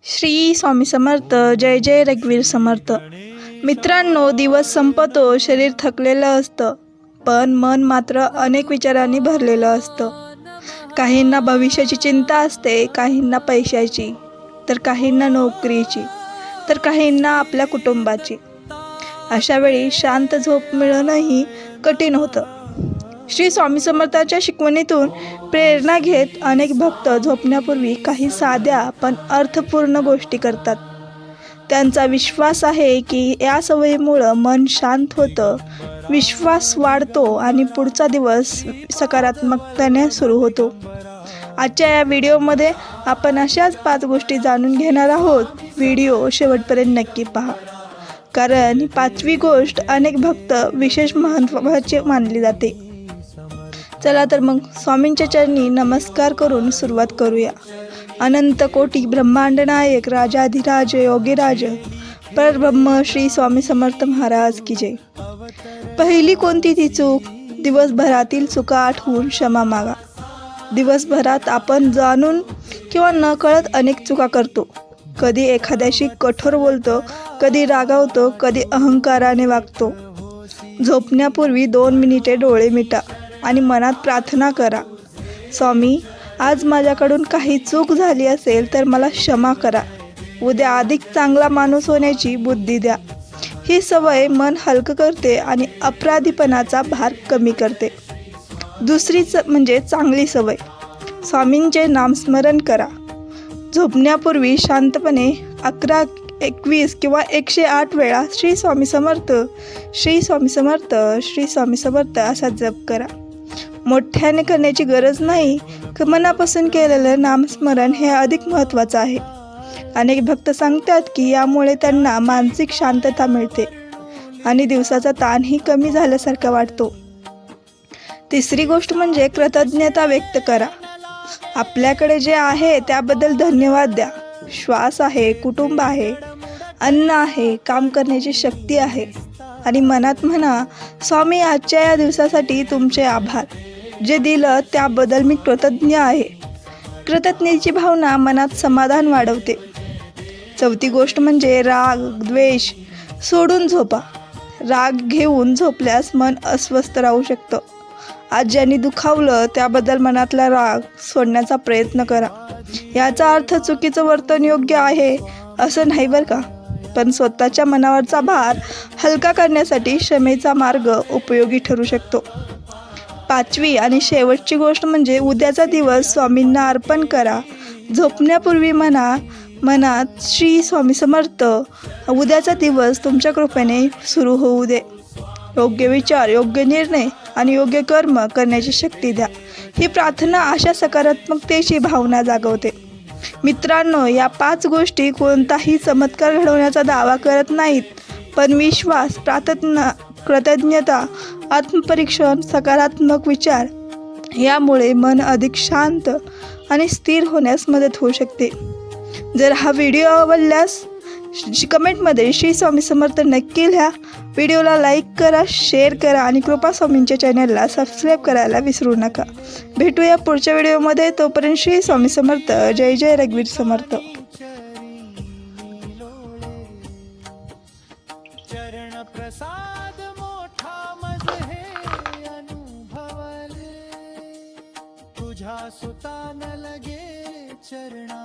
श्री स्वामी समर्थ. जय जय रघुवीर समर्थ. मित्रांनो, दिवस संपतो, शरीर थकलेलं असतं, पण मन मात्र अनेक विचारांनी भरलेलं असतं. काहींना भविष्याची चिंता असते, काहींना पैशाची, तर काहींना नोकरीची, तर काहींना आपल्या कुटुंबाची. अशा वेळी शांत झोप मिळणंही कठीण होतं. श्री स्वामी समर्थांच्या शिकवणीतून प्रेरणा घेत अनेक भक्त झोपण्यापूर्वी काही साध्या पण अर्थपूर्ण गोष्टी करतात. त्यांचा विश्वास आहे की या सवयीमुळं मन शांत होतं, विश्वास वाढतो आणि पुढचा दिवस सकारात्मकतेने सुरू होतो. आजच्या या व्हिडिओमध्ये आपण अशाच 5 गोष्टी जाणून घेणार आहोत. व्हिडिओ शेवटपर्यंत नक्की पहा, कारण 5वी गोष्ट अनेक भक्त विशेष महत्त्वाची मानली जाते. चला तर मग स्वामींच्या चरणी नमस्कार करून सुरुवात करूया. अनंत कोटी ब्रह्मांड नायक राजाधिराज योगीराज परब्रह्म श्री स्वामी समर्थ महाराज की जय. पहिली कोणती ती चूक? दिवसभरातील चुका आठवून क्षमा मागा. दिवसभरात आपण जाणून किंवा न कळत अनेक चुका करतो. कधी एखाद्याशी कठोर बोलतो, कधी रागावतो, कधी अहंकाराने वागतो. झोपण्यापूर्वी 2 मिनिटे डोळे मिटा आणि मनात प्रार्थना करा, स्वामी, आज माझ्याकडून काही चूक झाली असेल तर मला क्षमा करा. उद्या अधिक चांगला माणूस होण्याची बुद्धी द्या. ही सवय मन हलकं करते आणि अपराधीपणाचा भार कमी करते. दुसरीच म्हणजे चांगली सवय, स्वामींचे नामस्मरण करा. झोपण्यापूर्वी शांतपणे 11, 21 किंवा 108 वेळा श्री स्वामी समर्थ, श्री स्वामी समर्थ, श्री स्वामी समर्थ असा जप करा. मोठ्याने करण्याची गरज नाही, मनापासून केलेलं नामस्मरण हे अधिक महत्त्वाचं आहे. अनेक भक्त सांगतात की यामुळे त्यांना मानसिक शांतता मिळते आणि दिवसाचा ताणही कमी झाल्यासारखा वाटतो. तिसरी गोष्ट म्हणजे कृतज्ञता व्यक्त करा. आपल्याकडे जे आहे त्याबद्दल धन्यवाद द्या. श्वास आहे, कुटुंब आहे, अन्न आहे, काम करण्याची शक्ती आहे आणि मनात म्हणा, स्वामी, आजच्या या दिवसासाठी तुमचे आभार. जे दिलं त्याबद्दल मी कृतज्ञ आहे. कृतज्ञतेची भावना मनात समाधान वाढवते. चौथी गोष्ट म्हणजे राग, द्वेष सोडून झोपा. राग घेऊन झोपल्यास मन अस्वस्थ राहू शकतं. आज ज्यांनी दुखावलं त्याबद्दल मनातला राग सोडण्याचा प्रयत्न करा. याचा अर्थ चुकीचं वर्तन योग्य आहे असं नाही बरं का, पण स्वतःच्या मनावरचा भार हलका करण्यासाठी क्षमेचा मार्ग उपयोगी ठरू शकतो. 5वी आणि शेवटची गोष्ट म्हणजे उद्याचा दिवस स्वामींना अर्पण करा. झोपण्यापूर्वी मनात श्री स्वामी समर्थ, उद्याचा दिवस तुमच्या कृपेने सुरू होऊ दे. योग्य विचार, योग्य निर्णय आणि योग्य कर्म करण्याची शक्ती द्या. ही प्रार्थना अशा सकारात्मकतेची भावना जागवते. मित्रांनो, या 5 गोष्टी कोणताही चमत्कार घडवण्याचा दावा करत नाहीत, पण विश्वास, प्रार्थना, कृतज्ञता, आत्मपरीक्षण, सकारात्मक विचार यामुळे मन अधिक शांत आणि स्थिर होण्यास मदत होऊ शकते. जर हा व्हिडिओ आवडल्यास कमेंटमध्ये श्री स्वामी समर्थ नक्की लिहा. व्हिडिओला लाईक करा, शेअर करा आणि कृपा स्वामींच्या चॅनलला सबस्क्राईब करायला विसरू नका. भेटूया पुढच्या व्हिडिओमध्ये. तोपर्यंत श्री स्वामी समर्थ. जय जय रघुवीर समर्थ. चरण प्रसाद मोठा मज हे अनुभवले, तुझ्या सुतान लगे चरणा